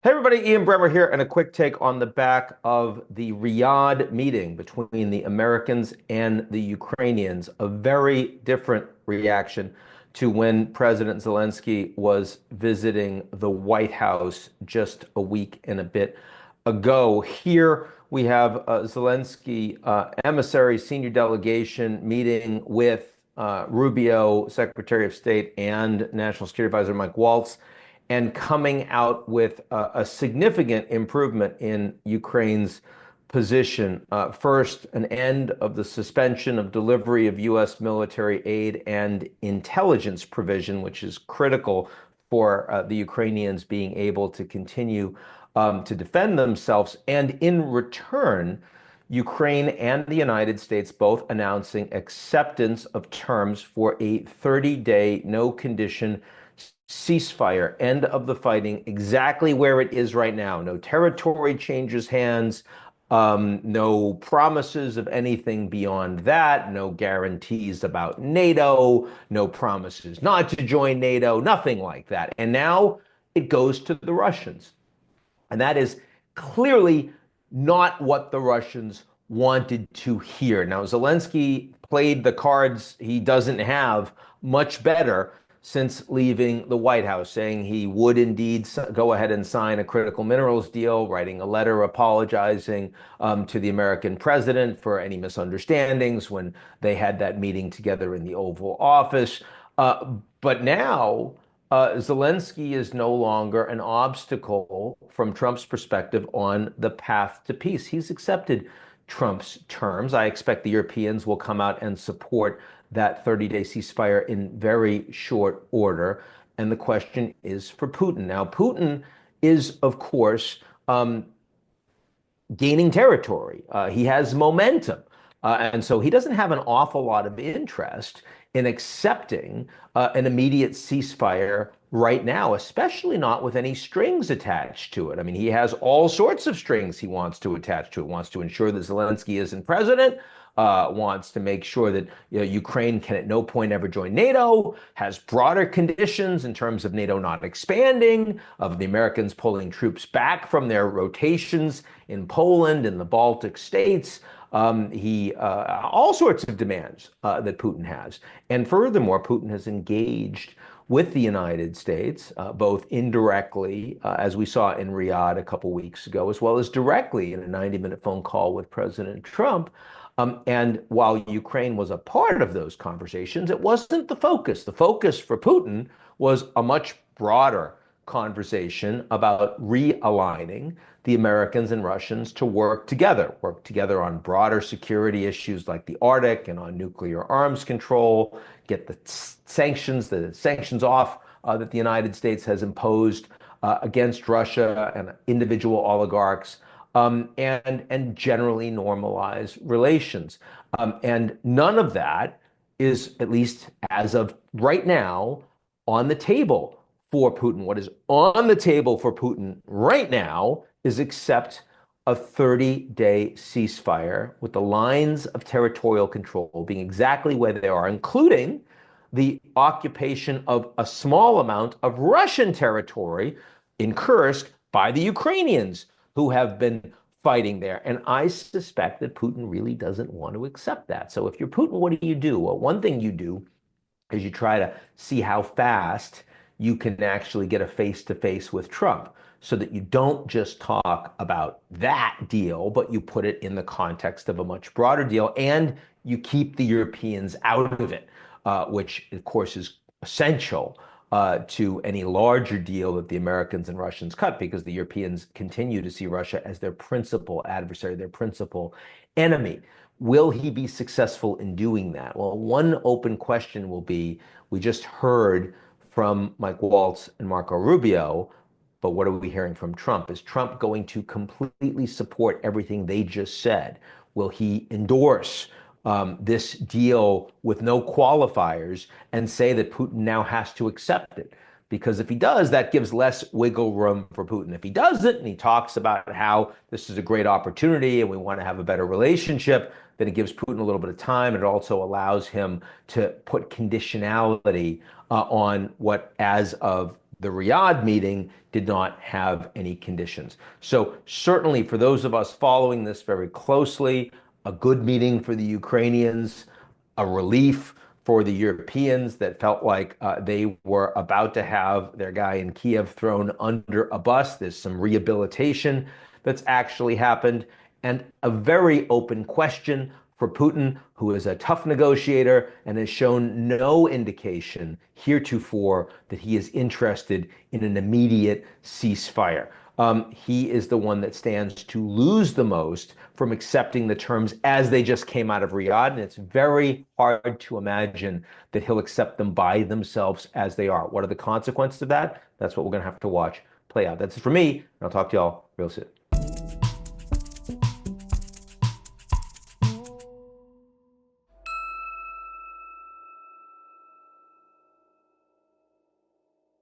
Hey everybody, Ian Bremmer here, and a quick take on the back of the Riyadh meeting between the Americans and the Ukrainians. A very different reaction to when President Zelensky was visiting the White House just a week and a bit ago. Here we have Zelensky, emissary, senior delegation meeting with Rubio, Secretary of State, and National Security Advisor Mike Waltz, and coming out with a significant improvement in Ukraine's position. First, an end of the suspension of delivery of U.S. military aid and intelligence provision, which is critical for the Ukrainians being able to continue to defend themselves. And in return, Ukraine and the United States both announcing acceptance of terms for a 30-day, no condition ceasefire, end of the fighting, exactly where it is right now. No territory changes hands, no promises of anything beyond that, no guarantees about NATO, no promises not to join NATO, nothing like that. And now it goes to the Russians. And that is clearly not what the Russians wanted to hear. Now, Zelensky played the cards he doesn't have much better since leaving the White House, saying he would indeed go ahead and sign a critical minerals deal, writing a letter apologizing to the American president for any misunderstandings when they had that meeting together in the Oval Office. But now Zelensky is no longer an obstacle from Trump's perspective on the path to peace. He's accepted Trump's terms. I expect the Europeans will come out and support that 30-day ceasefire in very short order. And the question is for Putin. Now, Putin is, of course, gaining territory. He has momentum. And so he doesn't have an awful lot of interest in accepting an immediate ceasefire right now, especially not with any strings attached to it. I mean, he has all sorts of strings he wants to attach to it. Wants to ensure that Zelensky isn't president, wants to make sure that Ukraine can at no point ever join NATO, has broader conditions in terms of NATO not expanding, of the Americans pulling troops back from their rotations in Poland and the Baltic states. All sorts of demands that Putin has. And furthermore, Putin has engaged with the United States, both indirectly, as we saw in Riyadh a couple weeks ago, as well as directly in a 90-minute phone call with President Trump. And while Ukraine was a part of those conversations, it wasn't the focus. The focus for Putin was a much broader conversation about realigning the Americans and Russians to work together on broader security issues like the Arctic and on nuclear arms control, get the sanctions off that the United States has imposed against Russia and individual oligarchs, and generally normalize relations. And none of that is, at least as of right now, on the table for Putin. What is on the table for Putin right now is accept a 30-day ceasefire with the lines of territorial control being exactly where they are, including the occupation of a small amount of Russian territory in Kursk by the Ukrainians who have been fighting there. And I suspect that Putin really doesn't want to accept that. So if you're Putin, what do you do? Well, one thing you do is you try to see how fast you can actually get a face-to-face with Trump so that you don't just talk about that deal, but you put it in the context of a much broader deal, and you keep the Europeans out of it, which, of course, is essential to any larger deal that the Americans and Russians cut, because the Europeans continue to see Russia as their principal adversary, their principal enemy. Will he be successful in doing that? Well, one open question will be, we just heard from Mike Waltz and Marco Rubio, but what are we hearing from Trump? Is Trump going to completely support everything they just said? Will he endorse this deal with no qualifiers and say that Putin now has to accept it? Because if he does, that gives less wiggle room for Putin. If he doesn't, and he talks about how this is a great opportunity and we want to have a better relationship, then it gives Putin a little bit of time. It also allows him to put conditionality on what, as of The Riyadh meeting did not have any conditions. So certainly for those of us following this very closely, a good meeting for the Ukrainians, a relief for the Europeans that felt like they were about to have their guy in Kiev thrown under a bus. There's some rehabilitation that's actually happened, and a very open question for Putin, who is a tough negotiator and has shown no indication heretofore that he is interested in an immediate ceasefire. He is the one that stands to lose the most from accepting the terms as they just came out of Riyadh. And it's very hard to imagine that he'll accept them by themselves as they are. What are the consequences of that? That's what we're going to have to watch play out. That's it for me. And I'll talk to y'all real soon.